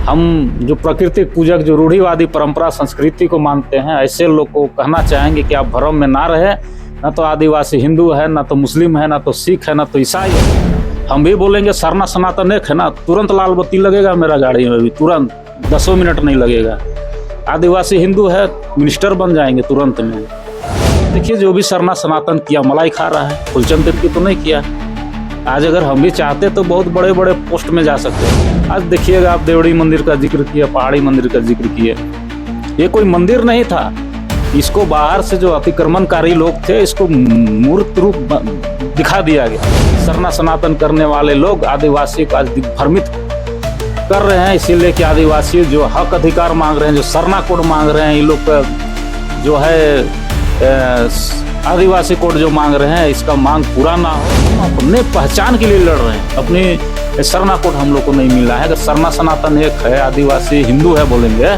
हम जो प्राकृतिक पूजक, जो रूढ़िवादी परंपरा संस्कृति को मानते हैं, ऐसे लोग को कहना चाहेंगे कि आप भ्रम में ना रहे। ना तो आदिवासी हिंदू है, ना तो मुस्लिम है, ना तो सिख है, ना तो ईसाई है। हम भी बोलेंगे सरना सनातन एक है ना, तुरंत लाल बत्ती लगेगा मेरा गाड़ी में भी, तुरंत 10 मिनट नहीं लगेगा। आदिवासी हिंदू है, मिनिस्टर बन जाएंगे तुरंत में। देखिए, जो भी सरना सनातन किया मलाई खा रहा है, फुलचंद तिर्की तो नहीं किया। आज अगर हम भी चाहते तो बहुत बड़े बड़े पोस्ट में जा सकते हैं। आज देखिएगा, आप देवड़ी मंदिर का जिक्र किया, पहाड़ी मंदिर का जिक्र किए। ये कोई मंदिर नहीं था, इसको बाहर से जो अतिक्रमणकारी लोग थे, इसको मूर्त रूप दिखा दिया गया। सरना सनातन करने वाले लोग आदिवासी को आज भ्रमित कर रहे हैं, इसीलिए कि आदिवासी जो हक अधिकार मांग रहे हैं, जो सरना कोड मांग रहे हैं, ये लोग का जो है आदिवासी कोड जो मांग रहे हैं, इसका मांग पूरा ना हो। हम अपने पहचान के लिए लड़ रहे हैं, अपनी सरना कोड हम लोग को नहीं मिला है। अगर सरना सनातन एक है, आदिवासी हिंदू है बोलेंगे,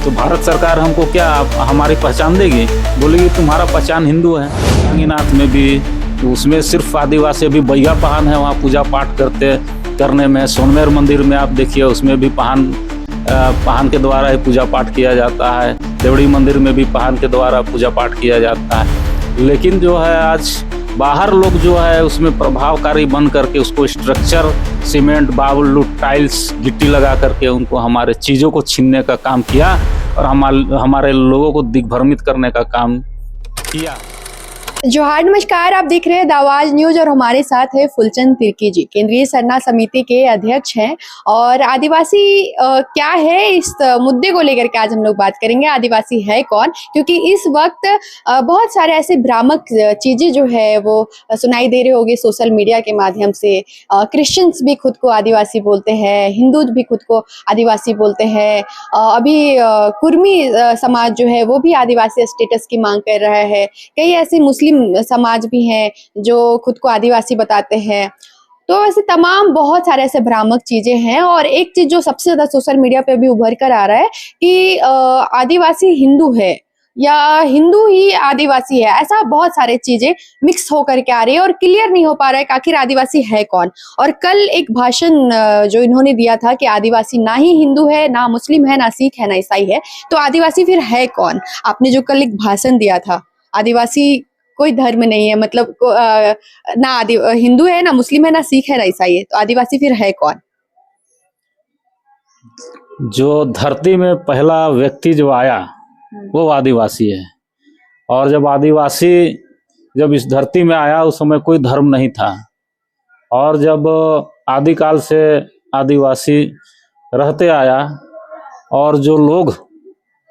तो भारत सरकार हमको क्या हमारी पहचान देगी? बोलेगी तुम्हारा पहचान हिंदू है। गंगीनाथ में भी तो उसमें सिर्फ आदिवासी अभी बैया पहान है, वहाँ पूजा पाठ करने में। सोनमेर मंदिर में आप देखिए, उसमें भी पहान के द्वारा ही पूजा पाठ किया जाता है। देवड़ी मंदिर में भी पहान के द्वारा पूजा पाठ किया जाता है। लेकिन जो है आज बाहर लोग जो है उसमें प्रभावकारी बन करके उसको स्ट्रक्चर, सीमेंट, बालू, टाइल्स, गिट्टी लगा करके उनको हमारे चीज़ों को छीनने का काम किया और हमारे लोगों को दिग्भ्रमित करने का काम किया। जोहार, नमस्कार। आप देख रहे हैं द आवाज न्यूज और हमारे साथ है फुलचंद तिर्की जी, केंद्रीय सरना समिति के अध्यक्ष हैं। और आदिवासी क्या है, इस मुद्दे को लेकर के आज हम लोग बात करेंगे। आदिवासी है कौन, क्योंकि इस वक्त बहुत सारे ऐसे भ्रामक चीजें जो है वो सुनाई दे रहे होंगे सोशल मीडिया के माध्यम से। क्रिश्चियंस भी खुद को आदिवासी बोलते हैं, हिंदू भी खुद को आदिवासी बोलते हैं। अभी कुर्मी समाज जो है वो भी आदिवासी स्टेटस की मांग कर रहा है। कई ऐसे मुस्लिम समाज भी हैं जो खुद को आदिवासी बताते हैं। तो ऐसे तमाम बहुत सारे ऐसे भ्रामक चीजें हैं। और एक चीज जो सबसे ज्यादा सोशल मीडिया पे भी उभर कर आ रहा है कि आदिवासी हिंदू है या हिंदू ही आदिवासी है। ऐसा बहुत सारे चीजें मिक्स होकर के आ रही है और क्लियर नहीं हो पा रहा है कि आखिर आदिवासी है कौन। और कल एक भाषण जो इन्होंने दिया था कि आदिवासी ना ही हिंदू है, ना मुस्लिम है, ना सिख है, ना ईसाई है, तो आदिवासी फिर है कौन? आपने जो कल एक भाषण दिया था, आदिवासी कोई धर्म नहीं है, मतलब ना हिंदू है, ना मुस्लिम है, ना सिख है, ना ईसाई है, तो आदिवासी फिर है कौन? जो धरती में पहला व्यक्ति जो आया वो आदिवासी है। और जब इस धरती में आया उस समय कोई धर्म नहीं था। और जब आदिकाल से आदिवासी रहते आया और जो लोग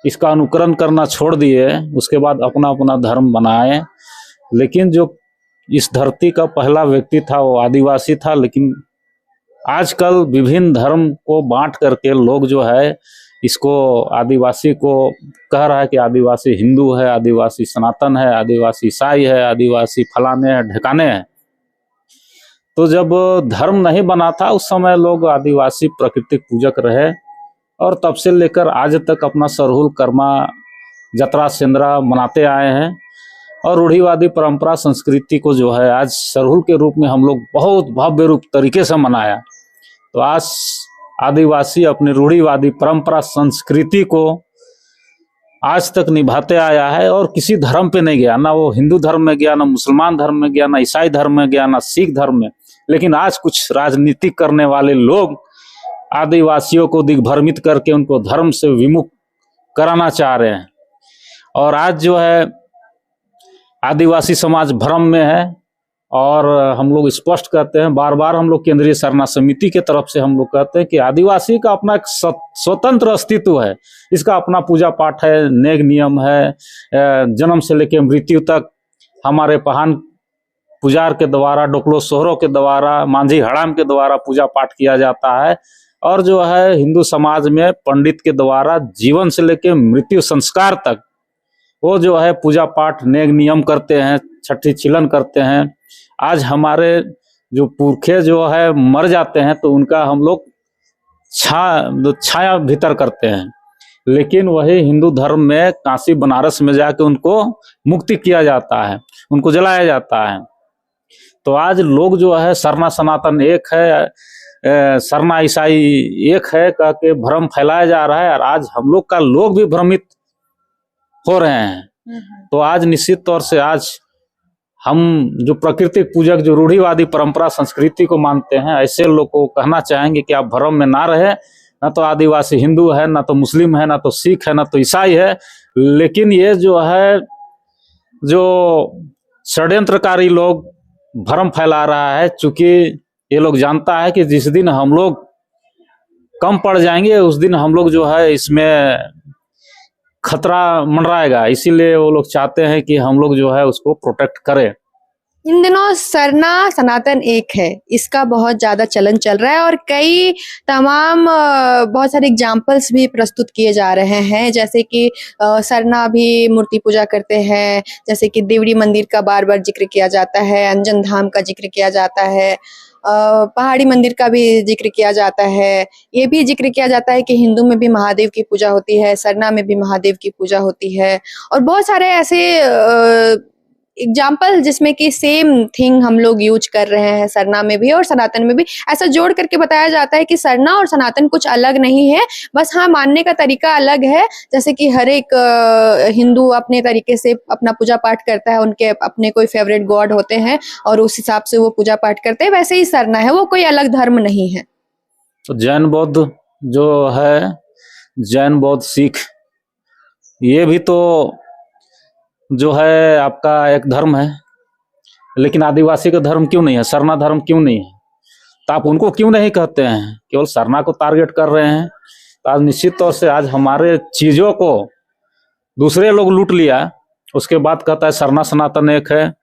इसका अनुकरण करना छोड़ दिए, उसके बाद अपना अपना धर्म बनाए। लेकिन जो इस धरती का पहला व्यक्ति था वो आदिवासी था। लेकिन आजकल विभिन्न धर्म को बांट करके लोग जो है इसको आदिवासी को कह रहा है कि आदिवासी हिंदू है, आदिवासी सनातन है, आदिवासी ईसाई है, आदिवासी फलाने हैं, ढकाने हैं। तो जब धर्म नहीं बना था उस समय लोग आदिवासी प्राकृतिक पूजक रहे और तब से लेकर आज तक अपना सरहुल, कर्मा, जतरा, सेंद्रा मनाते आए हैं। और रूढ़िवादी परंपरा संस्कृति को जो है आज सरहुल के रूप में हम लोग बहुत भव्य रूप तरीके से मनाया। तो आज आदिवासी अपनी रूढ़िवादी परंपरा संस्कृति को आज तक निभाते आया है और किसी धर्म पे नहीं गया। ना वो हिंदू धर्म में गया, ना मुसलमान धर्म में गया, ना ईसाई धर्म में गया, ना सिख धर्म में। लेकिन आज कुछ राजनीति करने वाले लोग आदिवासियों को दिग्भ्रमित करके उनको धर्म से विमुख कराना चाह रहे हैं। और आज जो है आदिवासी समाज भ्रम में है। और हम लोग स्पष्ट कहते हैं, बार बार हम लोग केंद्रीय सरना समिति के तरफ से हम लोग कहते हैं कि आदिवासी का अपना एक स्वतंत्र अस्तित्व है। इसका अपना पूजा पाठ है, नेग नियम है, जन्म से लेकर मृत्यु तक हमारे पहान पुजार के द्वारा, डोकलो सोहरों के द्वारा, मांझी हड़ाम के द्वारा पूजा पाठ किया जाता है। और जो है हिंदू समाज में पंडित के द्वारा जीवन से लेकर मृत्यु संस्कार तक वो जो है पूजा पाठ, नेग नियम करते हैं, छठी छिलन करते हैं। आज हमारे जो पुरखे जो है मर जाते हैं तो उनका हम लोग छाया भीतर करते हैं। लेकिन वही हिंदू धर्म में काशी बनारस में जाके उनको मुक्ति किया जाता है, उनको जलाया जाता है। तो आज लोग जो है सरना सनातन एक है, सरना ईसाई एक है कह के भ्रम फैलाया जा रहा है, और आज हम लोग का लोग भी भ्रमित हो रहे हैं। तो आज निश्चित तौर से आज हम जो प्राकृतिक पूजक, जो रूढ़िवादी परंपरा संस्कृति को मानते हैं, ऐसे लोग को कहना चाहेंगे कि आप भ्रम में ना रहे। ना तो आदिवासी हिंदू है, ना तो मुस्लिम है, ना तो सिख है, ना तो ईसाई है, लेकिन ये जो है, जो षड्यंत्रकारी लोग भ्रम फैला रहा है, चूंकि ये लोग जानता है कि जिस दिन हम लोग कम पड़ जाएंगे उस दिन हम लोग जो है इसमें खतरा मंडराएगा, इसीलिए वो लोग चाहते हैं कि हम लोग जो है उसको प्रोटेक्ट करें। इन दिनों सरना सनातन एक है, इसका बहुत ज्यादा चलन चल रहा है और कई तमाम बहुत सारे एग्जाम्पल्स भी प्रस्तुत किए जा रहे हैं, जैसे कि सरना भी मूर्ति पूजा करते हैं, जैसे कि देवड़ी मंदिर का बार बार जिक्र किया जाता है, अंजन धाम का जिक्र किया जाता है, पहाड़ी मंदिर का भी जिक्र किया जाता है। ये भी जिक्र किया जाता है कि हिंदू में भी महादेव की पूजा होती है, सरना में भी महादेव की पूजा होती है, और बहुत सारे ऐसे एग्जाम्पल जिसमें कि सेम थिंग हम लोग यूज कर रहे हैं, सरना में भी और सनातन में भी। ऐसा जोड़ करके बताया जाता है कि सरना और सनातन कुछ अलग नहीं है, बस हाँ मानने का तरीका अलग है। जैसे कि हर एक हिंदू अपने तरीके से अपना पूजा पाठ करता है, उनके अपने कोई फेवरेट गॉड होते हैं और उस हिसाब से वो पूजा पाठ करते हैं, वैसे ही सरना है, वो कोई अलग धर्म नहीं है। तो जैन बौद्ध जो है, जैन बौद्ध सिख, ये भी तो जो है आपका एक धर्म है, लेकिन आदिवासी का धर्म क्यों नहीं है, सरना धर्म क्यों नहीं है? तो आप उनको क्यों नहीं कहते हैं, केवल सरना को टारगेट कर रहे हैं? तो आज निश्चित तौर से आज हमारे चीजों को दूसरे लोग लूट लिया, उसके बाद कहता है सरना सनातन एक है,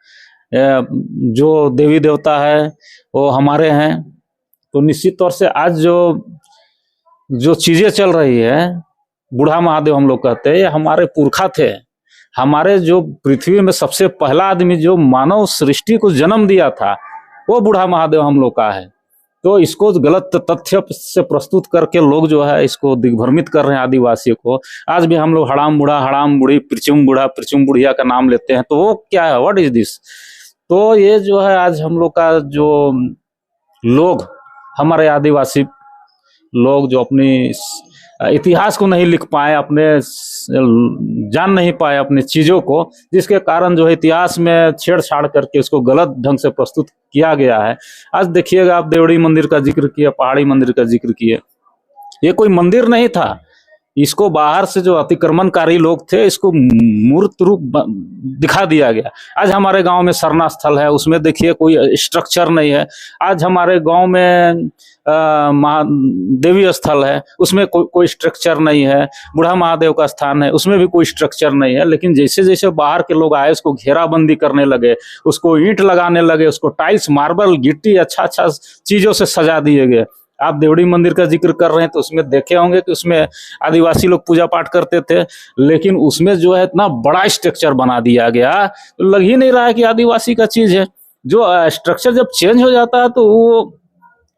जो देवी देवता है वो हमारे हैं। तो निश्चित तौर से आज जो चीजें चल रही है, बूढ़ा महादेव हम लोग कहते हैं, ये हमारे पुरखा थे। हमारे जो पृथ्वी में सबसे पहला आदमी जो मानव सृष्टि को जन्म दिया था, वो बूढ़ा महादेव हम लोग का है। तो इसको गलत तथ्य से प्रस्तुत करके लोग जो है इसको दिग्भ्रमित कर रहे हैं आदिवासियों को। आज भी हम लोग हड़ाम बूढ़ा, हड़ाम बूढ़ी, पिरचुम बूढ़ा, पिरचुम बुढ़िया का नाम लेते हैं, तो वो क्या है, व्हाट इज दिस? तो ये जो है आज हम लोग का जो लोग, हमारे आदिवासी लोग जो अपनी इतिहास को नहीं लिख पाए, अपने जान नहीं पाए अपने चीजों को, जिसके कारण जो है इतिहास में छेड़छाड़ करके उसको गलत ढंग से प्रस्तुत किया गया है। आज देखिएगा, आप देवड़ी मंदिर का जिक्र किया, पहाड़ी मंदिर का जिक्र किए, ये कोई मंदिर नहीं था, इसको बाहर से जो अतिक्रमणकारी लोग थे इसको मूर्त रूप दिखा दिया गया। आज हमारे गांव में सरना स्थल है, उसमें देखिए कोई स्ट्रक्चर नहीं है। आज हमारे गांव में देवी स्थल है, उसमें कोई स्ट्रक्चर नहीं है। बूढ़ा महादेव का स्थान है, उसमें भी कोई स्ट्रक्चर नहीं है। लेकिन जैसे जैसे बाहर के लोग आए, उसको घेराबंदी करने लगे, उसको ईंट लगाने लगे, उसको टाइल्स, मार्बल, गिट्टी, अच्छा चीजों से सजा दिए गए। आप देवड़ी मंदिर का जिक्र कर रहे हैं तो उसमें देखे होंगे कि उसमें आदिवासी लोग पूजा पाठ करते थे, लेकिन उसमें जो है इतना बड़ा स्ट्रक्चर बना दिया गया, तो लग ही नहीं रहा है कि आदिवासी का चीज है। जो स्ट्रक्चर जब चेंज हो जाता है तो वो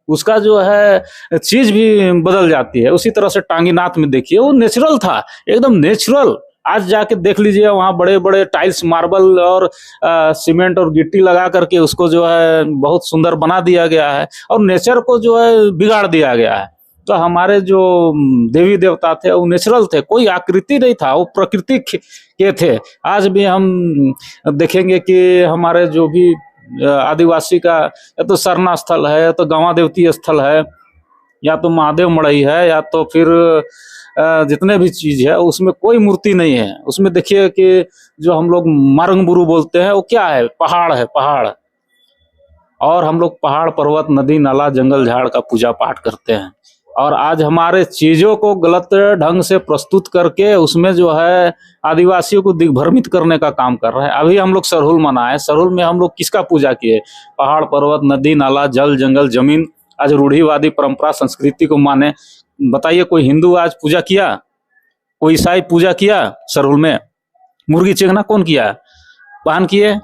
उसका जो है चीज भी बदल जाती है। उसी तरह से टांगीनाथ में देखिए, वो नेचुरल था, एकदम नेचुरल। आज जाके देख लीजिए, वहाँ बड़े बड़े टाइल्स, मार्बल और सीमेंट और गिट्टी लगा करके उसको जो है बहुत सुंदर बना दिया गया है और नेचर को जो है बिगाड़ दिया गया है। तो हमारे जो देवी देवता थे वो नेचुरल थे, कोई आकृति नहीं था, वो प्रकृति के थे। आज भी हम देखेंगे कि हमारे जो भी आदिवासी का या तो सरना स्थल है, या तो गंवा देवती स्थल है, या तो महादेव मड़ई है, या तो फिर जितने भी चीज है उसमें कोई मूर्ति नहीं है। उसमें देखिए कि जो हम लोग मारंगबुरु बोलते हैं वो क्या है, पहाड़ है, पहाड़। और हम लोग पहाड़, पर्वत, नदी, नाला, जंगल, झाड़ का पूजा पाठ करते हैं। और आज हमारे चीजों को गलत ढंग से प्रस्तुत करके उसमें जो है आदिवासियों को दिग्भ्रमित करने का काम कर रहे हैं। अभी हम लोग सरहुल मनाए, सरहुल में हम लोग किसका पूजा किए? पहाड़, पर्वत, नदी, नाला, जल, जंगल, जमीन। आज रूढ़िवादी परंपरा संस्कृति को माने। बताइए, कोई हिंदू आज पूजा किया? कोई ईसाई पूजा किया सरहुल में? मुर्गी चेगना कौन किया? पान किए?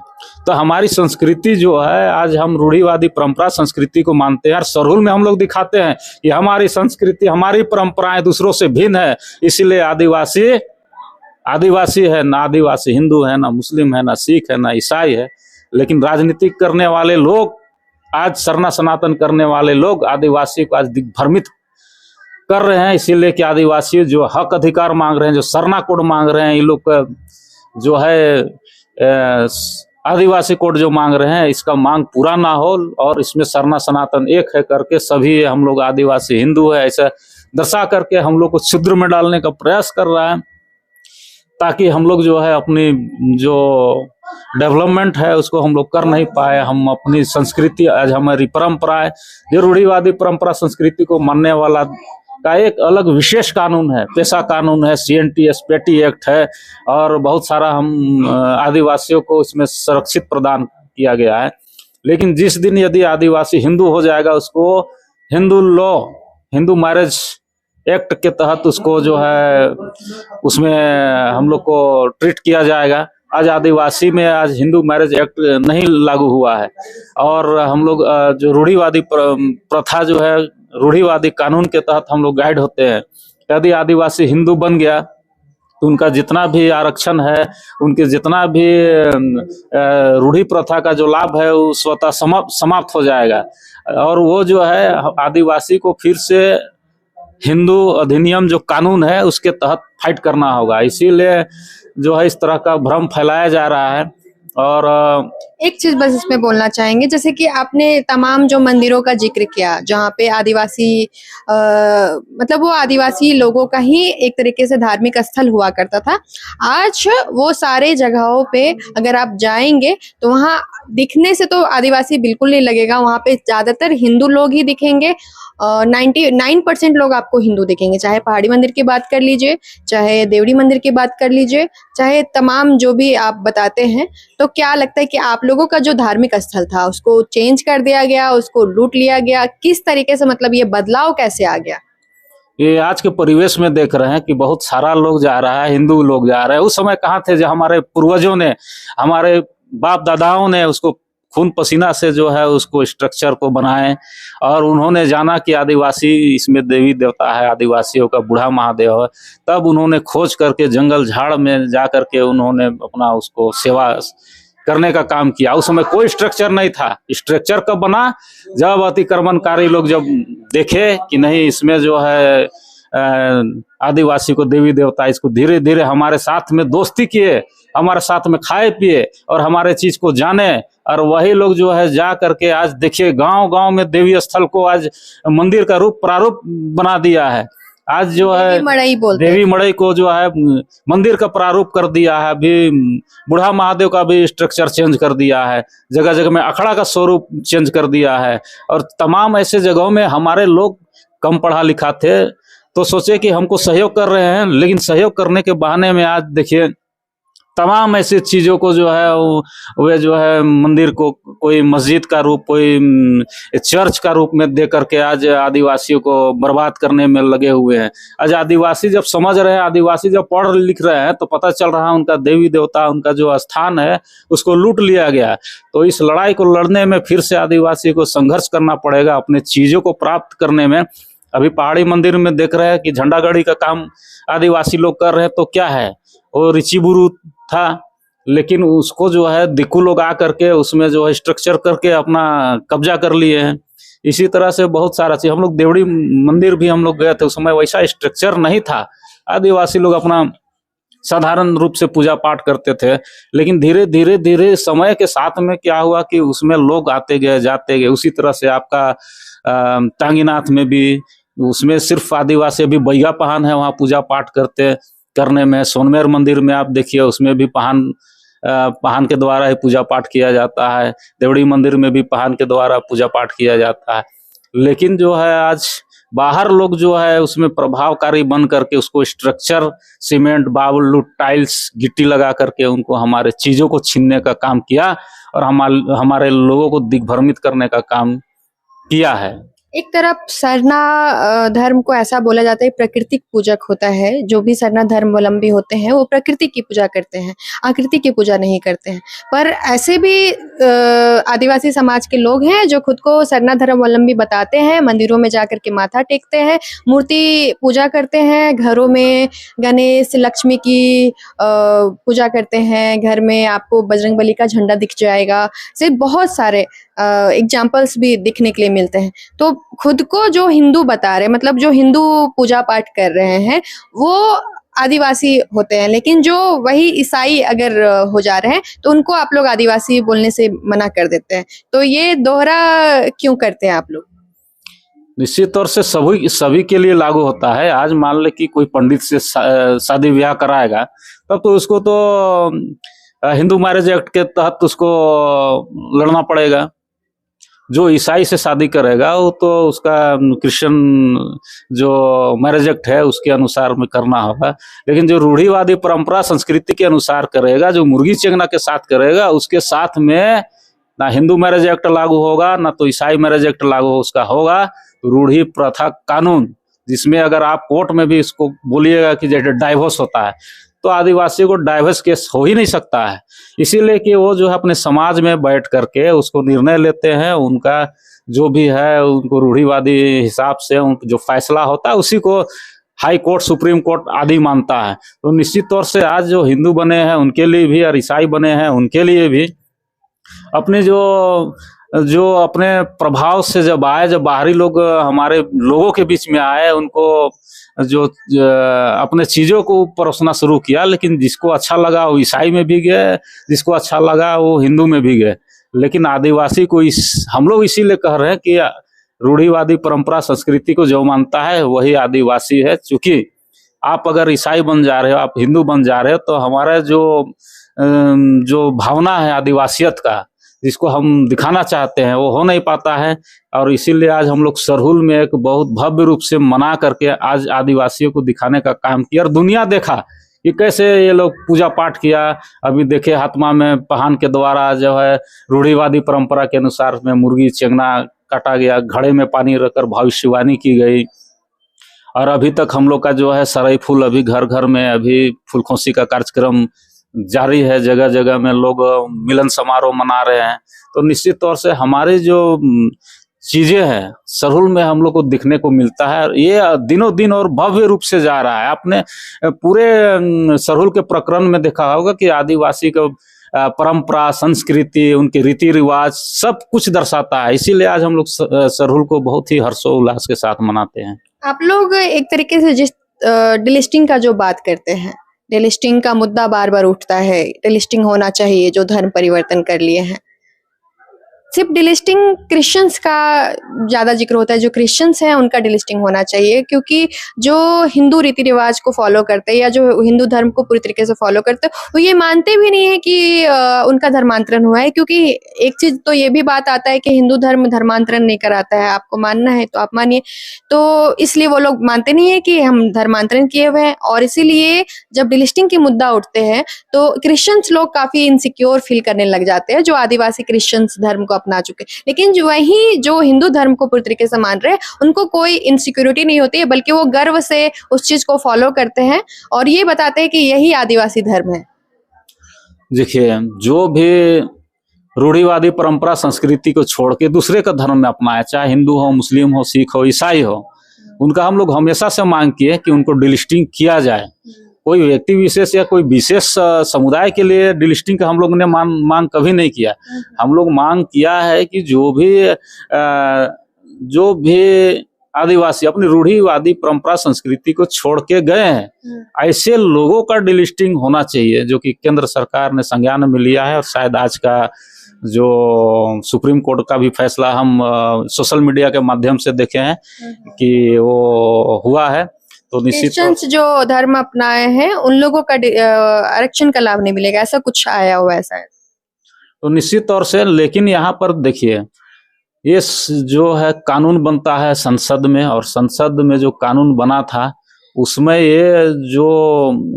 तो हमारी संस्कृति जो है, आज हम रूढ़िवादी परंपरा संस्कृति को मानते हैं और सरहुल में हम लोग दिखाते हैं कि हमारी संस्कृति, हमारी परंपराएं दूसरों से भिन्न है। इसीलिए आदिवासी है, ना आदिवासी हिंदू है, ना मुस्लिम है, ना सिख है, ना ईसाई है। लेकिन राजनीति करने वाले लोग आज सरना सनातन करने वाले लोग आदिवासी को आज दिग्भ्रमित कर रहे हैं, इसीलिए कि आदिवासी जो हक अधिकार मांग रहे हैं, जो सरना कोड मांग रहे हैं, ये लोग का जो है आदिवासी कोड जो मांग रहे हैं, इसका मांग पूरा ना हो और इसमें सरना सनातन एक है करके सभी हम लोग आदिवासी हिंदू है ऐसा दर्शा करके हम लोग को छिद्र में डालने का प्रयास कर रहा है, ताकि हम लोग जो है अपनी जो डेवलपमेंट है उसको हम लोग कर नहीं पाए। हम अपनी संस्कृति, आज हमारी परंपरा है, जो रूढ़िवादी परंपरा संस्कृति को मानने वाला का एक अलग विशेष कानून है, पेशा कानून है, CNTS पेटी एक्ट है और बहुत सारा हम आदिवासियों को इसमें सुरक्षित प्रदान किया गया है। लेकिन जिस दिन यदि आदिवासी हिंदू हो जाएगा, उसको Hindu law, Hindu marriage act के तहत उसको जो है उसमें हम लोग को ट्रीट किया जाएगा। आज आदिवासी में आज हिंदू मैरिज एक्ट नहीं लागू हुआ है और हम लोग जो रूढ़िवादी प्रथा जो है, रूढ़िवादी कानून के तहत हम लोग गाइड होते हैं। यदि आदिवासी हिंदू बन गया तो उनका जितना भी आरक्षण है, उनके जितना भी रूढ़ी प्रथा का जो लाभ है वो स्वतः समाप्त हो जाएगा और वो जो है आदिवासी को फिर से हिंदू अधिनियम जो कानून है उसके तहत फाइट करना होगा। इसीलिए जो है इस तरह का भ्रम फैलाया जा रहा है। और एक चीज बस इसमें बोलना चाहेंगे, जैसे कि आपने तमाम जो मंदिरों का जिक्र किया जहाँ पे आदिवासी मतलब वो आदिवासी लोगों का ही एक तरीके से धार्मिक स्थल हुआ करता था, आज वो सारे जगहों पे अगर आप जाएंगे तो वहाँ दिखने से तो आदिवासी बिल्कुल नहीं लगेगा, वहाँ पे ज्यादातर हिंदू लोग ही दिखेंगे। 99% लोग आपको हिंदू दिखेंगे, चाहे पहाड़ी मंदिर की बात कर लीजिए, चाहे देवड़ी मंदिर की बात कर लीजिए, चाहे तमाम जो भी आप बताते हैं। तो क्या लगता है कि आप लोगों का जो धार्मिक स्थल था उसको चेंज कर दिया गया, उसको लूट लिया गया, किस तरीके से, मतलब ये बदलाव कैसे आ गया? ये आज के परिवेश में देख रहे हैं कि बहुत सारा लोग जा रहा है, हिंदू लोग जा रहे हैं। उस समय कहाँ थे जो हमारे पूर्वजों ने, हमारे बाप दादाओं ने उसको खून पसीना से जो है उसको स्ट्रक्चर को बनाए और उन्होंने जाना कि आदिवासी इसमें देवी देवता है, आदिवासियों का बूढ़ा महादेव है। तब उन्होंने खोज करके जंगल झाड़ में जा करके उन्होंने अपना उसको सेवा करने का काम किया। उस समय कोई स्ट्रक्चर नहीं था। स्ट्रक्चर कब बना? जब अतिक्रमणकारी लोग जब देखे कि नहीं इसमें जो है आदिवासी को देवी देवता, इसको धीरे धीरे हमारे साथ में दोस्ती किए, हमारे साथ में खाए पिए और हमारे चीज को जाने, और वही लोग जो है जा करके आज देखिए गांव गांव में देवी स्थल को आज मंदिर का रूप प्रारूप बना दिया है। आज जो है देवी मड़ई को जो है मंदिर का प्रारूप कर दिया है। अभी बूढ़ा महादेव का भी स्ट्रक्चर चेंज कर दिया है, जगह जगह में अखड़ा का स्वरूप चेंज कर दिया है। और तमाम ऐसे जगहों में हमारे लोग कम पढ़ा लिखा थे तो सोचे कि हमको सहयोग कर रहे हैं, लेकिन सहयोग करने के बहाने में आज देखिए तमाम ऐसी चीजों को जो है वे जो है मंदिर को कोई मस्जिद का रूप, कोई चर्च का रूप में दे करके आज आदिवासियों को बर्बाद करने में लगे हुए हैं। आज आदिवासी जब समझ रहे हैं, आदिवासी जब पढ़ लिख रहे हैं तो पता चल रहा है उनका देवी देवता, उनका जो स्थान है उसको लूट लिया गया। तो इस लड़ाई को लड़ने में फिर से आदिवासी को संघर्ष करना पड़ेगा अपने चीजों को प्राप्त करने में। अभी पहाड़ी मंदिर में देख रहे हैं कि झंडा गाड़ी का काम आदिवासी लोग कर रहे हैं, तो क्या है वो ऋषिबुरु था, लेकिन उसको जो है दिक्कू लोग आ करके उसमें जो है स्ट्रक्चर करके अपना कब्जा कर लिए हैं। इसी तरह से बहुत सारा चीज, हम लोग देवड़ी मंदिर भी हम लोग गए थे, उस समय वैसा स्ट्रक्चर नहीं था। आदिवासी लोग अपना साधारण रूप से पूजा पाठ करते थे, लेकिन धीरे धीरे धीरे समय के साथ में क्या हुआ कि उसमें लोग आते गए जाते गए। उसी तरह से आपका टांगीनाथ में भी उसमें सिर्फ आदिवासी, अभी बैया पहान है वहाँ पूजा पाठ करने में। सोनमेर मंदिर में आप देखिए उसमें भी पहान के द्वारा ही पूजा पाठ किया जाता है। देवड़ी मंदिर में भी पहान के द्वारा पूजा पाठ किया जाता है। लेकिन जो है आज बाहर लोग जो है उसमें प्रभावकारी बन करके उसको स्ट्रक्चर, सीमेंट, बालू, टाइल्स, गिट्टी लगा करके उनको हमारे चीजों को छीनने का काम किया और हमारे लोगों को दिग्भ्रमित करने का काम किया है। एक तरफ सरना धर्म को ऐसा बोला जाता है प्राकृतिक पूजक होता है। जो भी सरना धर्मावलंबी होते हैं वो प्रकृति की पूजा करते हैं, आकृति की पूजा नहीं करते हैं। पर ऐसे भी आदिवासी समाज के लोग हैं जो खुद को सरना धर्मावलंबी बताते हैं, मंदिरों में जाकर के माथा टेकते हैं, मूर्ति पूजा करते हैं, घरों में गणेश लक्ष्मी की पूजा करते हैं, घर में आपको बजरंगबली का झंडा दिख जाएगा। से बहुत सारे एग्जाम्पल्स भी दिखने के लिए मिलते हैं। तो खुद को जो हिंदू बता रहे, मतलब जो हिंदू पूजा पाठ कर रहे हैं वो आदिवासी होते हैं, लेकिन जो वही ईसाई अगर हो जा रहे हैं तो उनको आप लोग आदिवासी बोलने से मना कर देते हैं। तो ये दोहरा क्यों करते हैं आप लोग? निश्चित तौर से सभी के लिए लागू होता है। आज मान ले कि कोई पंडित से शादी ब्याह कराएगा तब तो उसको तो हिंदू मैरिज एक्ट के तहत उसको लड़ना पड़ेगा। जो ईसाई से शादी करेगा वो तो उसका क्रिश्चियन जो मैरिज एक्ट है उसके अनुसार में करना होगा। लेकिन जो रूढ़िवादी परंपरा संस्कृति के अनुसार करेगा, जो मुर्गी चेंगना के साथ करेगा, उसके साथ में ना हिंदू मैरिज एक्ट लागू होगा ना तो ईसाई मैरिज एक्ट लागू उसका होगा। तो रूढ़ी प्रथा कानून, जिसमें अगर आप कोर्ट में भी इसको बोलिएगा कि जैसे डाइवोर्स होता है तो आदिवासियों को डाइवोर्स केस हो ही नहीं सकता है। इसीलिए कि वो जो है अपने समाज में बैठ करके उसको निर्णय लेते हैं, उनका जो भी है उनको रूढ़िवादी हिसाब से जो फैसला होता है उसी को हाई कोर्ट, सुप्रीम कोर्ट आदि मानता है। तो निश्चित तौर से आज जो हिंदू बने हैं उनके लिए भी और ईसाई बने हैं उनके लिए भी अपने जो अपने प्रभाव से जब आए, जब बाहरी लोग हमारे लोगों के बीच में आए, उनको जो अपने चीजों को परोसना शुरू किया। लेकिन जिसको अच्छा लगा वो ईसाई में भी गए, जिसको अच्छा लगा वो हिंदू में भी गए। लेकिन आदिवासी को हम लोग इसीलिए कह रहे हैं कि रूढ़िवादी परंपरा संस्कृति को जो मानता है वही आदिवासी है। चूंकि आप अगर ईसाई बन जा रहे हो, आप हिंदू बन जा रहे हो, तो हमारा जो भावना है आदिवासियत का, जिसको हम दिखाना चाहते हैं वो हो नहीं पाता है। और इसीलिए आज हम लोग सरहुल में एक बहुत भव्य रूप से मना करके आज आदिवासियों को दिखाने का काम किया और दुनिया देखा कि कैसे ये लोग पूजा पाठ किया। अभी देखे हाथमा में पहान के द्वारा जो है रूढ़िवादी परंपरा के अनुसार में मुर्गी चेंगना काटा गया, घड़े में पानी रखकर भविष्यवाणी की गई। और अभी तक हम लोग का जो है सरई फूल अभी घर घर में अभी फूलखोसी का कार्यक्रम जारी है, जगह जगह में लोग मिलन समारोह मना रहे हैं। तो निश्चित तौर से हमारी जो चीजें हैं सरहुल में हम लोग को दिखने को मिलता है। ये दिनों दिन और भव्य रूप से जा रहा है। आपने पूरे सरहुल के प्रकरण में देखा होगा कि आदिवासी का परंपरा, संस्कृति, उनके रीति रिवाज सब कुछ दर्शाता है। इसीलिए आज हम लोग सरहुल को बहुत ही हर्षोल्लास के साथ मनाते हैं। आप लोग एक तरीके से जिस डिलिस्टिंग का जो बात करते हैं, डिलिस्टिंग का मुद्दा बार बार उठता है, डिलिस्टिंग होना चाहिए जो धर्म परिवर्तन कर लिए हैं। सिर्फ डिलिस्टिंग क्रिश्चियंस का ज्यादा जिक्र होता है, जो क्रिश्चियंस हैं उनका डिलिस्टिंग होना चाहिए, क्योंकि जो हिंदू रीति रिवाज को फॉलो करते हैं या जो हिंदू धर्म को पूरी तरीके से फॉलो करते हैं वो ये मानते भी नहीं है कि उनका धर्मांतरण हुआ है। क्योंकि एक चीज तो ये भी बात आता है कि हिंदू धर्म धर्मांतरण नहीं कराता है, आपको मानना है तो आप मानिए। तो इसलिए वो लोग मानते नहीं है कि हम धर्मांतरण किए हुए हैं। और इसीलिए जब डिलिस्टिंग के मुद्दा उठते हैं तो क्रिश्चियंस लोग काफी इनसिक्योर फील करने लग जाते हैं, जो आदिवासी क्रिश्चियंस धर्म को अपना चुके। लेकिन जो हिंदू धर्म को पूरी तरीके से मान रहे हैं उनको कोई इनसिक्योरिटी नहीं होती है, बल्कि वो गर्व से उस चीज को फॉलो करते हैं और ये बताते हैं कि यही आदिवासी धर्म है। देखिए, जो भी रूढ़िवादी परंपरा संस्कृति को छोड़ के दूसरे का धर्म में अपनाया, चाहे हिंदू हो, मुस्लिम हो, सिख हो, ईसाई हो, उनका हम लोग हमेशा से मांग किए कि उनको डिलिस्टिंग किया जाए। कोई व्यक्ति विशेष या कोई विशेष समुदाय के लिए डिलिस्टिंग का हम लोग ने मांग कभी नहीं किया। हम लोग मांग किया है कि जो भी आदिवासी अपनी रूढ़िवादी परंपरा संस्कृति को छोड़ के गए हैं, ऐसे लोगों का डिलिस्टिंग होना चाहिए, जो कि केंद्र सरकार ने संज्ञान में लिया है। और शायद आज का जो सुप्रीम कोर्ट का भी फैसला हम सोशल मीडिया के माध्यम से देखे हैं कि वो हुआ है। तो क्रिश्चियंस जो धर्म अपनाए हैं उन लोगों का आरक्षण का लाभ नहीं मिलेगा, ऐसा कुछ आया हुआ है शायद। तो निश्चित तौर से, लेकिन यहाँ पर देखिए, ये जो है कानून बनता है संसद में, और संसद में जो कानून बना था उसमें ये जो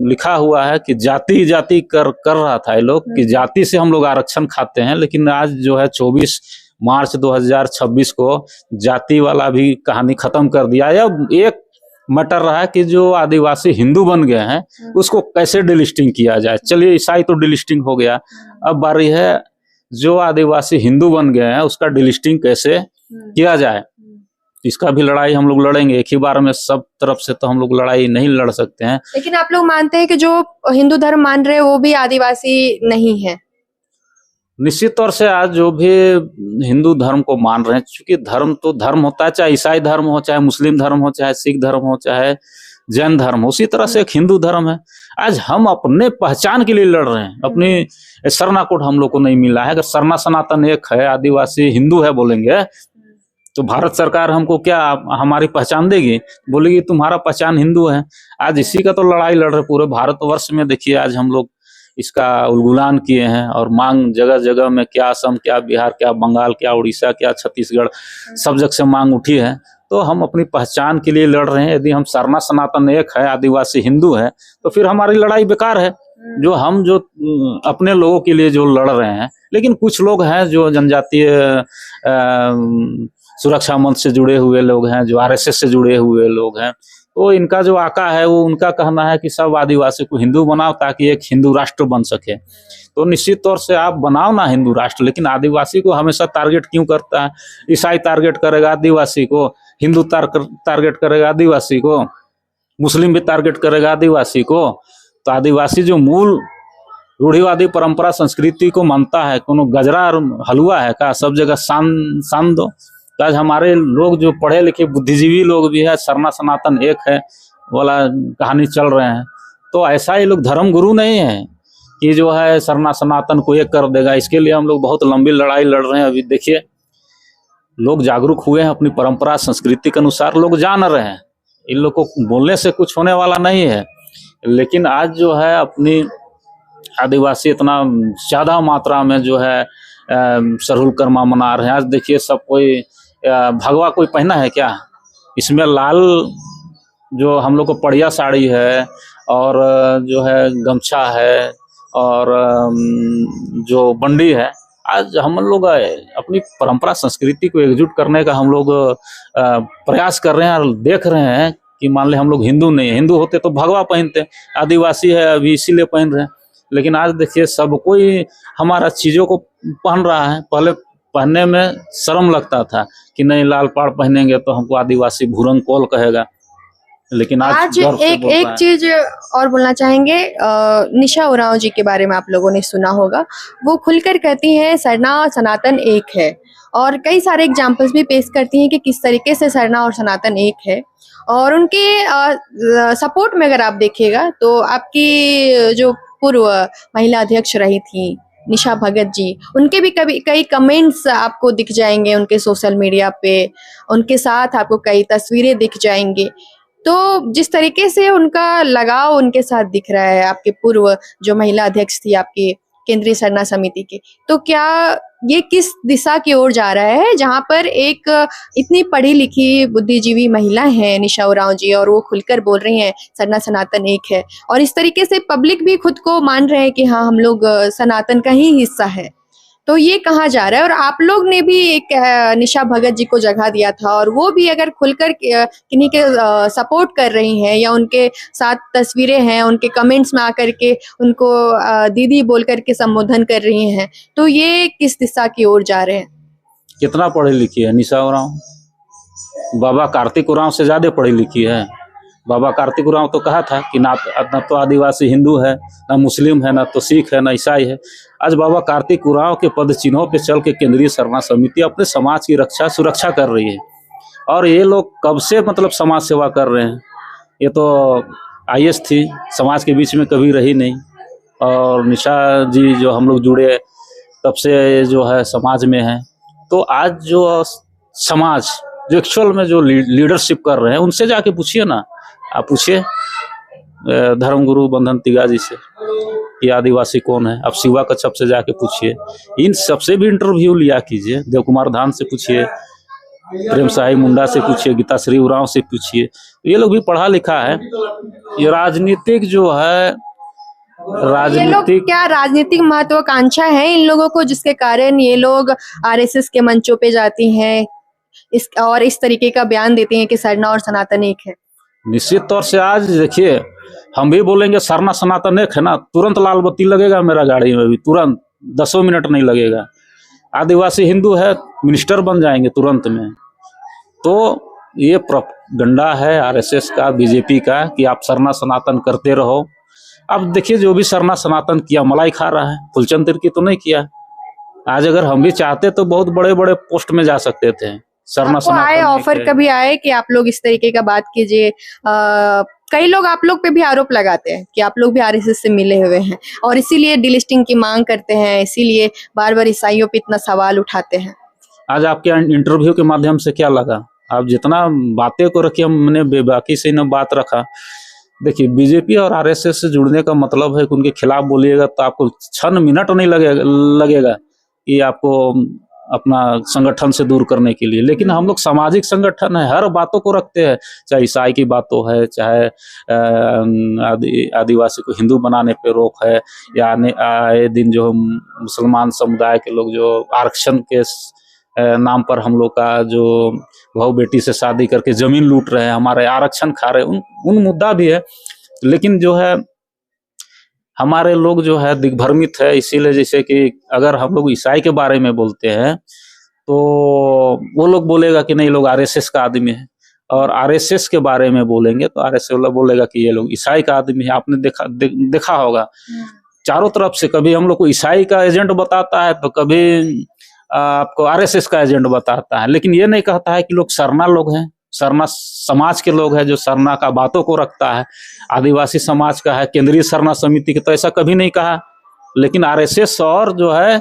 लिखा हुआ है कि जाति जाति कर रहा था ये लोग कि जाति से हम लोग आरक्षण खाते हैं। लेकिन आज जो है 24 मार्च 2026 को जाति वाला भी कहानी खत्म कर दिया। अब एक मैटर रहा कि जो आदिवासी हिंदू बन गए हैं उसको कैसे डिलिस्टिंग किया जाए। चलिए ईसाई तो डिलिस्टिंग हो गया, अब बारी है जो आदिवासी हिंदू बन गए हैं उसका डिलिस्टिंग कैसे किया जाए। इसका भी लड़ाई हम लोग लड़ेंगे, एक ही बार में सब तरफ से तो हम लोग लड़ाई नहीं लड़ सकते हैं। लेकिन आप लोग मानते हैं कि जो हिंदू धर्म मान रहे हैं वो भी आदिवासी नहीं है? निश्चित तौर से आज जो भी हिंदू धर्म को मान रहे हैं, क्योंकि धर्म तो धर्म होता है, चाहे ईसाई धर्म हो, चाहे मुस्लिम धर्म हो, चाहे सिख धर्म हो, चाहे जैन धर्म हो, उसी तरह से एक हिंदू धर्म है। आज हम अपने पहचान के लिए लड़ रहे हैं, अपनी सरना कोड हम लोग को नहीं मिला है। अगर सरना सनातन एक है, आदिवासी हिंदू है बोलेंगे तो भारत सरकार हमको क्या हमारी पहचान देगी? बोलेगी तुम्हारा पहचान हिंदू है। आज इसी का तो लड़ाई लड़ रहे पूरे भारतवर्ष में। देखिए आज हम लोग इसका उलगुलान किए हैं और मांग जगह जगह में, क्या असम, क्या बिहार, क्या बंगाल, क्या उड़ीसा, क्या छत्तीसगढ़, सब जगह से मांग उठी है। तो हम अपनी पहचान के लिए लड़ रहे हैं। यदि हम सरना सनातन एक है, आदिवासी हिंदू है, तो फिर हमारी लड़ाई बेकार है। जो हम जो अपने लोगों के लिए जो लड़ रहे हैं, लेकिन कुछ लोग हैं जो जनजातीय सुरक्षा मंच से जुड़े हुए लोग हैं, जो आरएसएस से जुड़े हुए लोग हैं, तो इनका जो आका है वो उनका कहना है कि सब आदिवासी को हिंदू बनाओ ताकि एक हिंदू राष्ट्र बन सके। तो निश्चित तौर से आप बनाओ ना हिंदू राष्ट्र, लेकिन आदिवासी को हमेशा टारगेट क्यों करता है? ईसाई टारगेट करेगा आदिवासी को, हिंदू टारगेट करेगा आदिवासी को, मुस्लिम भी टारगेट करेगा आदिवासी को। तो आदिवासी जो मूल रूढ़िवादी परंपरा संस्कृति को मानता है, कोनो गजरा और हलवा है का सब जगह शान दो। तो आज हमारे लोग जो पढ़े लिखे बुद्धिजीवी लोग भी है, सरना सनातन एक है वाला कहानी चल रहे हैं। तो ऐसा ही लोग धर्म गुरु नहीं है कि जो है सरना सनातन को एक कर देगा। इसके लिए हम लोग बहुत लंबी लड़ाई लड़ रहे हैं। अभी देखिए लोग जागरूक हुए हैं, अपनी परंपरा संस्कृति के अनुसार लोग जान रहे हैं। इन लोग को बोलने से कुछ होने वाला नहीं है। लेकिन आज जो है अपनी आदिवासी इतना ज्यादा मात्रा में जो है सरहुल कर्मा मना रहे हैं। आज देखिए सब कोई भगवा कोई पहना है क्या? इसमें लाल जो हम लोग को पड़िया साड़ी है और जो है गमछा है और जो बंडी है। आज हम लोग अपनी परंपरा संस्कृति को एकजुट करने का हम लोग प्रयास कर रहे हैं और देख रहे हैं कि मान ले हम लोग हिंदू नहीं है, हिंदू होते तो भगवा पहनते, आदिवासी है अभी इसीलिए पहन रहे हैं। लेकिन आज देखिए सब कोई हमारा चीजों को पहन रहा है। पहले पहनने में शर्म लगता था कि नहीं लाल पाड़ पहनेंगे तो हमको आदिवासी भूरंग कोल कहेगा, लेकिन आज एक चीज और बोलना चाहेंगे। निशा उरांव जी के बारे में आप लोगों ने सुना होगा, वो खुलकर कहती हैं सरना सनातन एक है और कई सारे एग्जाम्पल्स भी पेश करती हैं कि किस तरीके से सरना और सनातन एक है। और उनके सपोर्ट में अगर आप देखिएगा तो आपकी जो पूर्व महिला अध्यक्ष रही थी निशा भगत जी, उनके भी कई कमेंट्स आपको दिख जाएंगे उनके सोशल मीडिया पे, उनके साथ आपको कई तस्वीरें दिख जाएंगी। तो जिस तरीके से उनका लगाव उनके साथ दिख रहा है, आपके पूर्व जो महिला अध्यक्ष थी आपकी केंद्रीय सरना समिति की, तो क्या ये किस दिशा की ओर जा रहा है जहां पर एक इतनी पढ़ी लिखी बुद्धिजीवी महिला है निशा उरांव जी और वो खुलकर बोल रही हैं सरना सनातन एक है, और इस तरीके से पब्लिक भी खुद को मान रहे हैं कि हाँ हम लोग सनातन का ही हिस्सा है, तो ये कहाँ जा रहा है? और आप लोग ने भी एक निशा भगत जी को जगह दिया था और वो भी अगर खुलकर किन्हीं के सपोर्ट कर रही हैं या उनके साथ तस्वीरें हैं, उनके कमेंट्स में आकर के उनको दीदी बोल करके संबोधन कर रही हैं, तो ये किस दिशा की ओर जा रहे हैं? कितना पढ़ी लिखी है निशा उरांव? बाबा कार्तिक उरांव से ज्यादा पढ़ी लिखी है। बाबा कार्तिक उरांव तो कहा था कि ना तो आदिवासी हिंदू है, ना मुस्लिम है, ना तो सिख है, ना ईसाई है। आज बाबा कार्तिक उरांव के पद चिन्हों पे चल के केंद्रीय सरना समिति अपने समाज की सुरक्षा कर रही है। और ये लोग कब से मतलब समाज सेवा कर रहे हैं। ये तो आईएएस थी, समाज के बीच में कभी रही नहीं, और निशा जी जो हम लोग जुड़े तब से जो है समाज में है। तो आज जो समाज जो एक्चुअल में जो लीडरशिप कर रहे हैं उनसे जाके पूछिए ना, आप पूछिए धर्मगुरु बंधन तिगा जी से कि आदिवासी कौन है। आप शिवा कच्छप से जाके पूछिए, इन सबसे भी इंटरव्यू लिया कीजिए। देव कुमार धान से पूछिए, प्रेम साही मुंडा से पूछिए, गीताश्री उरांव से पूछिए। तो ये लोग भी पढ़ा लिखा है। ये राजनीतिक जो है ये लोग राजनीतिक क्या राजनीतिक महत्वाकांक्षा है इन लोगों को, जिसके कारण ये लोग आरएसएस के मंचों पे जाती हैं इस तरीके का बयान देती हैं कि सरना और सनातन एक है? निश्चित तौर से आज देखिए, हम भी बोलेंगे सरना सनातन एक है ना, तुरंत लाल बत्ती लगेगा मेरा गाड़ी में भी, तुरंत 10 मिनट नहीं लगेगा। आदिवासी हिंदू है, मिनिस्टर बन जाएंगे तुरंत में। तो ये प्रोपगंडा है आरएसएस का, बीजेपी का, कि आप सरना सनातन करते रहो। अब देखिए, जो भी सरना सनातन किया मलाई खा रहा है, फुलचंद तिर्की तो नहीं किया। आज अगर हम भी चाहते तो बहुत बड़े बड़े पोस्ट में जा सकते थे। सरना आपको आए सनातन ऑफर कभी आए कि आप लोग इस तरीके का बात कीजिए? कई लोग आप लोग पे भी आरोप लगाते हैं कि आप लोग भी आरएसएस से मिले हुए हैं और इसीलिए डिलिस्टिंग की मांग करते हैं, इसीलिए बार बार ईसाइयों पे इतना सवाल उठाते हैं। आज आपके इंटरव्यू के माध्यम से क्या लगा? आप जितना बातें को रखिए, हमने बेबाकी से न बात रखा। देखिए, बीजेपी और आरएसएस से जुड़ने का मतलब है कि उनके खिलाफ बोलिएगा तो आपको क्षण मिनट नहीं लगेगा कि आपको अपना संगठन से दूर करने के लिए। लेकिन हम लोग सामाजिक संगठन है, हर बातों को रखते हैं, चाहे ईसाई की बातों है, चाहे आदिवासी को हिंदू बनाने पे रोक है, या आए दिन जो मुसलमान समुदाय के लोग जो आरक्षण के नाम पर हम लोग का जो बहू बेटी से शादी करके जमीन लूट रहे हैं, हमारे आरक्षण खा रहे हैं, उन मुद्दा भी है। लेकिन जो है हमारे लोग जो है दिग्भ्रमित है, इसीलिए जैसे कि अगर हम लोग ईसाई के बारे में बोलते हैं तो वो लोग बोलेगा कि नहीं, लोग आरएसएस का आदमी है, और आरएसएस के बारे में बोलेंगे तो आरएसएस वाला बोलेगा कि ये लोग ईसाई का आदमी है। आपने देखा होगा चारों तरफ से, कभी हम लोग को ईसाई का एजेंट बताता है तो कभी आपको आरएसएस का एजेंट बताता है, लेकिन ये नहीं कहता है कि लोग सरना लोग हैं, सरना समाज के लोग हैं, जो सरना का बातों को रखता है, आदिवासी समाज का है, केंद्रीय सरना समिति के, तो ऐसा कभी नहीं कहा। लेकिन आरएसएस और जो है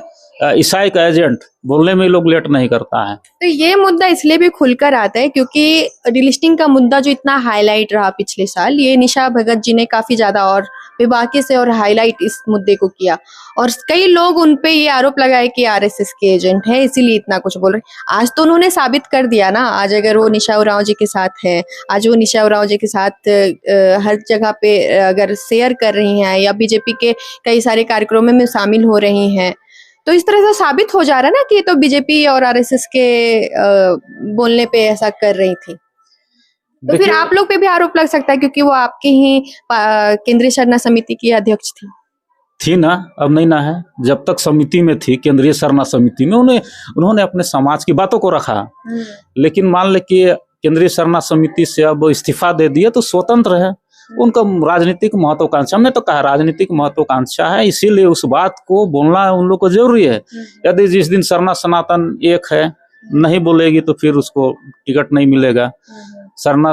ईसाई का एजेंट बोलने में लोग लेट नहीं करता है। तो ये मुद्दा इसलिए भी खुलकर आता है क्योंकि डिलिस्टिंग का मुद्दा जो इतना हाईलाइट रहा पिछले साल, ये निशा भगत जी ने काफी ज्यादा और बेबाकी से और हाईलाइट इस मुद्दे को किया, और कई लोग उनपे ये आरोप लगाए कि आरएसएस के एजेंट है, इसीलिए इतना कुछ बोल रहे। आज तो उन्होंने साबित कर दिया ना। आज अगर वो निशा उरांव जी के साथ है, आज वो निशा उरांव जी के साथ हर जगह पे अगर शेयर कर रही हैं या बीजेपी के कई सारे कार्यक्रमों में शामिल हो रही हैं, तो इस तरह से साबित हो जा रहा है ना कि ये तो बीजेपी और आरएसएस के बोलने पे ऐसा कर रही थी। तो फिर आप लोग पे भी आरोप लग सकता है क्योंकि वो आपकी ही केंद्रीय सरना समिति की अध्यक्ष थी ना, अब नहीं ना है। जब तक समिति में थी, केंद्रीय सरना समिति में, उन्होंने अपने समाज की बातों को रखा। लेकिन मान ले कि केंद्रीय सरना समिति से अब इस्तीफा दे दिए तो स्वतंत्र है, उनका राजनीतिक महत्वाकांक्षा, हमने तो कहा राजनीतिक महत्वाकांक्षा है, इसीलिए उस बात को बोलना उन लोग को जरूरी है। यदि जिस दिन सरना सनातन एक है नहीं बोलेगी तो फिर उसको टिकट नहीं मिलेगा। सरना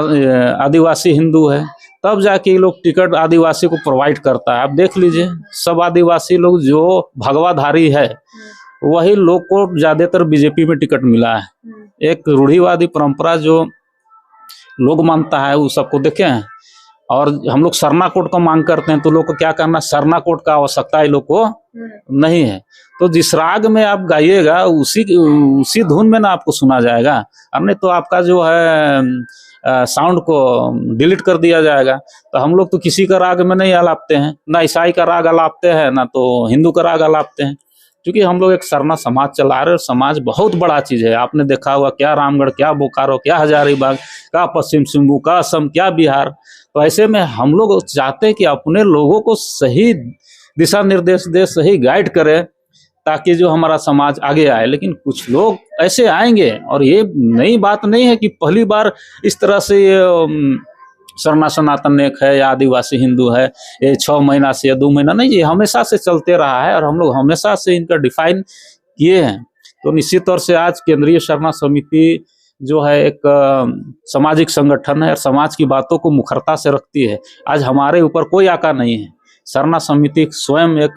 आदिवासी हिंदू है तब जाके ये लोग टिकट आदिवासी को प्रोवाइड करता है। आप देख लीजिए, सब आदिवासी लोग जो भगवाधारी है वही लोग को ज्यादातर बीजेपी में टिकट मिला है। एक रूढ़िवादी परंपरा जो लोग मानता है वो सबको देखे हैं। और हम लोग सरना कोड का मांग करते हैं तो लोग को क्या करना, सरना कोड का आवश्यकता ये लोग को नहीं है। तो जिस राग में आप गाइएगा उसी धुन में ना आपको सुना जाएगा, और नहीं तो आपका जो है साउंड को डिलीट कर दिया जाएगा। तो हम लोग तो किसी का राग में नहीं अलापते हैं, ना ईसाई का राग अलापते हैं, ना तो हिंदू का राग अलापते हैं, क्योंकि हम लोग एक सरना समाज चला रहे हैं। समाज बहुत बड़ा चीज है, आपने देखा हुआ, क्या रामगढ़, क्या बोकारो, क्या हजारीबाग, क्या पश्चिम सिंहभूम, क्या असम, क्या बिहार। तो ऐसे में हम लोग चाहते हैं कि अपने लोगों को सही दिशा निर्देश दे, सही गाइड करें, ताकि जो हमारा समाज आगे आए। लेकिन कुछ लोग ऐसे आएंगे, और ये नई बात नहीं है कि पहली बार इस तरह से सरना सनातन एक है या आदिवासी हिंदू है, ये 6 महीना से या 2 महीना नहीं, ये हमेशा से चलते रहा है और हम लोग हमेशा से इनका डिफाइन किए हैं। तो निश्चित तौर से आज केंद्रीय सरना समिति जो है एक सामाजिक संगठन है और समाज की बातों को मुखरता से रखती है। आज हमारे ऊपर कोई आका नहीं है। सरना समिति स्वयं एक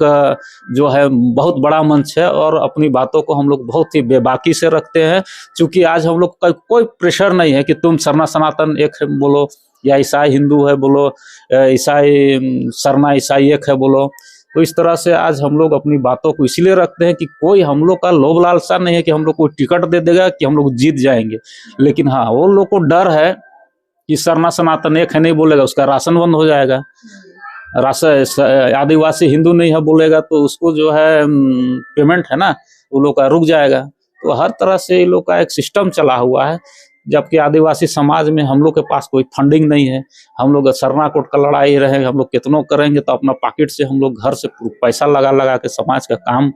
जो है बहुत बड़ा मंच है और अपनी बातों को हम लोग बहुत ही बेबाकी से रखते हैं, क्योंकि आज हम लोग का कोई प्रेशर नहीं है कि तुम सरना सनातन एक है बोलो, या ईसाई हिंदू है बोलो, ईसाई सरना ईसाई एक है बोलो। तो इस तरह से आज हम लोग अपनी बातों को इसलिए रखते हैं कि कोई हम लोग का लोभ लालसा नहीं है कि हम लोग को टिकट दे देगा कि हम लोग जीत जाएंगे। लेकिन हाँ, वो लोग को डर है कि सरना सनातन एक है नहीं बोलेगा उसका राशन बंद हो जाएगा। आदिवासी हिंदू नहीं है बोलेगा तो उसको जो है पेमेंट है ना वो लोग का रुक जाएगा। तो हर तरह से ये लोग का एक सिस्टम चला हुआ है, जबकि आदिवासी समाज में हम लोग के पास कोई फंडिंग नहीं है। हम लोग सरना कोर्ट का लड़ाई रहे, हम लोग कितनों करेंगे तो अपना पॉकेट से हम लोग घर से पैसा लगा लगा के समाज का काम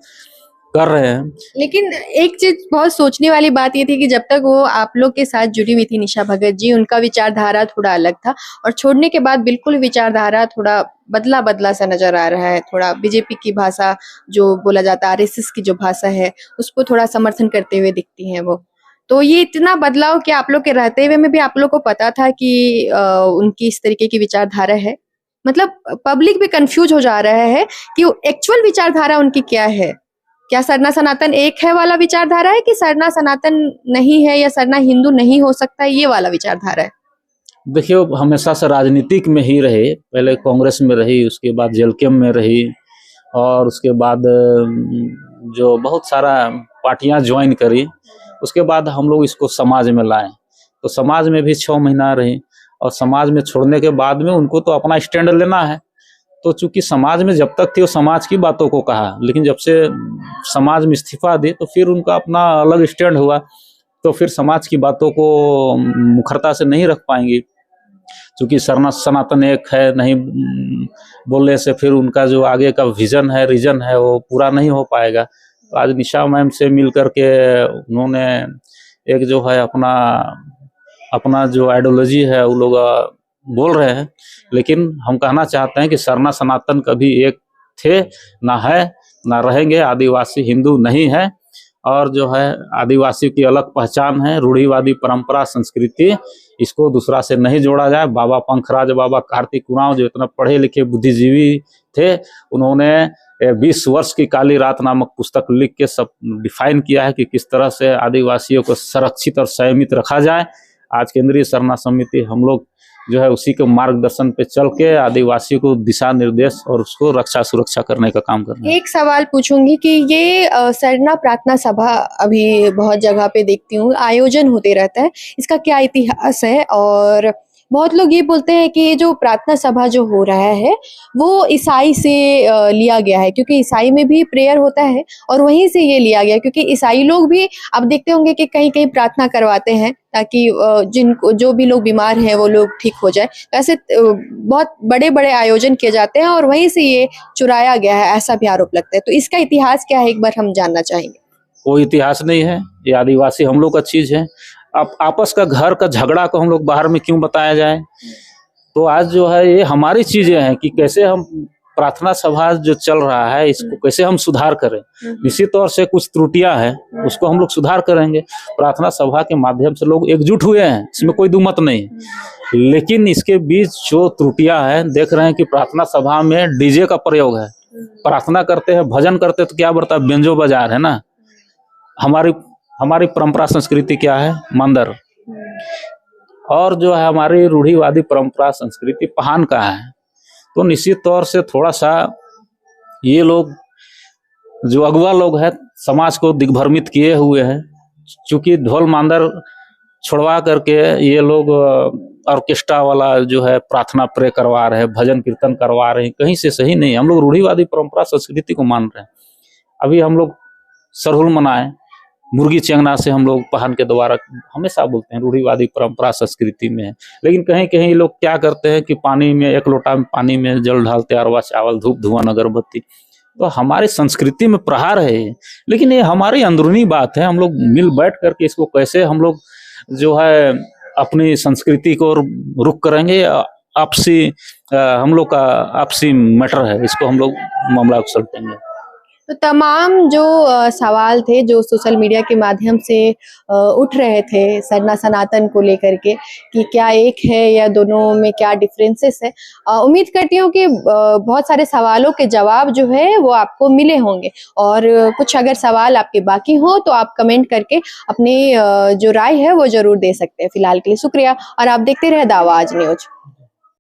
कर रहे हैं। लेकिन एक चीज बहुत सोचने वाली बात ये थी कि जब तक वो आप लोग के साथ जुड़ी हुई थी निशा भगत जी, उनका विचारधारा थोड़ा अलग था और छोड़ने के बाद बिल्कुल विचारधारा थोड़ा बदला बदला सा नजर आ रहा है। थोड़ा बीजेपी की भाषा जो बोला जाता है, आरएसएस की जो भाषा है उसको थोड़ा समर्थन करते हुए दिखती हैं वो। तो ये इतना बदलाव क्या आप लोग के रहते हुए में भी आप लोग को पता था कि उनकी इस तरीके की विचारधारा है? मतलब पब्लिक भी कंफ्यूज हो जा रहा है कि एक्चुअल विचारधारा उनकी क्या है। क्या सरना सनातन एक है वाला विचारधारा है कि सरना सनातन नहीं है या सरना हिंदू नहीं हो सकता, ये वाला विचारधारा है? देखिए, हमेशा से राजनीतिक में ही रहे, पहले कांग्रेस में रही, उसके बाद जेलकेम में रही और उसके बाद जो बहुत सारा पार्टियां ज्वाइन करी, उसके बाद हम लोग इसको समाज में लाए। तो समाज में भी 6 महीना रही और समाज में छोड़ने के बाद में उनको तो अपना स्टैंड लेना है। तो चूंकि समाज में जब तक थे वो समाज की बातों को कहा, लेकिन जब से समाज में इस्तीफा दे तो फिर उनका अपना अलग स्टैंड हुआ। तो फिर समाज की बातों को मुखरता से नहीं रख पाएंगे, क्योंकि सरना सनातन एक है नहीं बोलने से फिर उनका जो आगे का विजन है, रीजन है, वो पूरा नहीं हो पाएगा। तो आज निशा मैम से मिल करके उन्होंने एक जो है अपना जो आइडियोलॉजी है वो लोग बोल रहे हैं। लेकिन हम कहना चाहते हैं कि सरना सनातन कभी एक थे, ना है, ना रहेंगे। आदिवासी हिंदू नहीं है और जो है आदिवासी की अलग पहचान है, रूढ़िवादी परंपरा संस्कृति, इसको दूसरा से नहीं जोड़ा जाए। बाबा पंखराज, बाबा कार्तिक उरांव जो इतना पढ़े लिखे बुद्धिजीवी थे, उन्होंने 20 वर्ष की काली रात नामक पुस्तक लिख के सब डिफाइन किया है कि किस तरह से आदिवासियों को संरक्षित और संयमित रखा जाए। आज केंद्रीय सरना समिति हम लोग जो है उसी के मार्गदर्शन पे चल के आदिवासी को दिशा निर्देश और उसको रक्षा सुरक्षा करने का काम कर रहे हैं। एक सवाल पूछूंगी कि ये सरना प्रार्थना सभा अभी बहुत जगह पे देखती हूँ आयोजन होते रहता है, इसका क्या इतिहास है? और बहुत लोग ये बोलते हैं कि ये जो प्रार्थना सभा जो हो रहा है वो ईसाई से लिया गया है, क्योंकि ईसाई में भी प्रेयर होता है और वहीं से ये लिया गया, क्योंकि ईसाई लोग भी आप देखते होंगे कि कहीं कहीं प्रार्थना करवाते हैं ताकि जिनको जो भी लोग बीमार हैं वो लोग ठीक हो जाए। ऐसे बहुत बड़े बड़े आयोजन किए जाते हैं और वहीं से ये चुराया गया है, ऐसा भी आरोप लगता है। तो इसका इतिहास क्या है, एक बार हम जानना चाहेंगे। कोई इतिहास नहीं है, ये आदिवासी हम लोग का चीज है। अब आपस का घर का झगड़ा को हम लोग बाहर में क्यों बताया जाए? तो आज जो है ये हमारी चीजें हैं कि कैसे हम प्रार्थना सभा जो चल रहा है इसको कैसे हम सुधार करें। निश्चित तौर से कुछ त्रुटियां हैं, उसको हम लोग सुधार करेंगे। प्रार्थना सभा के माध्यम से लोग एकजुट हुए हैं, इसमें कोई दुमत नहीं है। लेकिन इसके बीच जो त्रुटियां हैं, देख रहे हैं कि प्रार्थना सभा में डीजे का प्रयोग है। प्रार्थना करते हैं, भजन करते हैं तो क्या बढ़ता है, बेंजो बाजार है ना। हमारी परंपरा संस्कृति क्या है, मंदिर। और जो है हमारी रूढ़िवादी परंपरा संस्कृति पहान का है। तो निश्चित तौर से थोड़ा सा ये लोग जो अगुआ लोग हैं समाज को दिग्भ्रमित किए हुए हैं, चूंकि ढोल मांदर छोड़वा करके ये लोग ऑर्केस्ट्रा वाला जो है प्रार्थना प्रे करवा रहे हैं, भजन कीर्तन करवा रहे हैं, कहीं से सही नहीं। हम लोग रूढ़िवादी परंपरा संस्कृति को मान रहे हैं। अभी हम लोग सरहुल मनाए, मुर्गी चेंगना से हम लोग पहन के द्वारा हमेशा बोलते हैं रूढ़िवादी परंपरा संस्कृति में है। लेकिन कहीं कहीं लोग क्या करते हैं कि पानी में, एक लोटा में पानी में जल डालते, अरवा चावल, धूप धुआं अगरबत्ती। तो हमारी संस्कृति में प्रहार है, लेकिन ये हमारी अंदरूनी बात है। हम लोग मिल बैठ करके इसको कैसे हम लोग जो है अपनी संस्कृति को रुख करेंगे। आपसी हम लोग का आपसी मैटर है, इसको हम लोग मामला को सलटेंगे। तो तमाम जो सवाल थे जो सोशल मीडिया के माध्यम से उठ रहे थे सरना सनातन को लेकर के कि क्या एक है या दोनों में क्या डिफरेंसेस है, उम्मीद करती हूँ कि बहुत सारे सवालों के जवाब जो है वो आपको मिले होंगे। और कुछ अगर सवाल आपके बाकी हो तो आप कमेंट करके अपनी जो राय है वो जरूर दे सकते हैं। फिलहाल के लिए शुक्रिया और आप देखते रहे द आवाज न्यूज।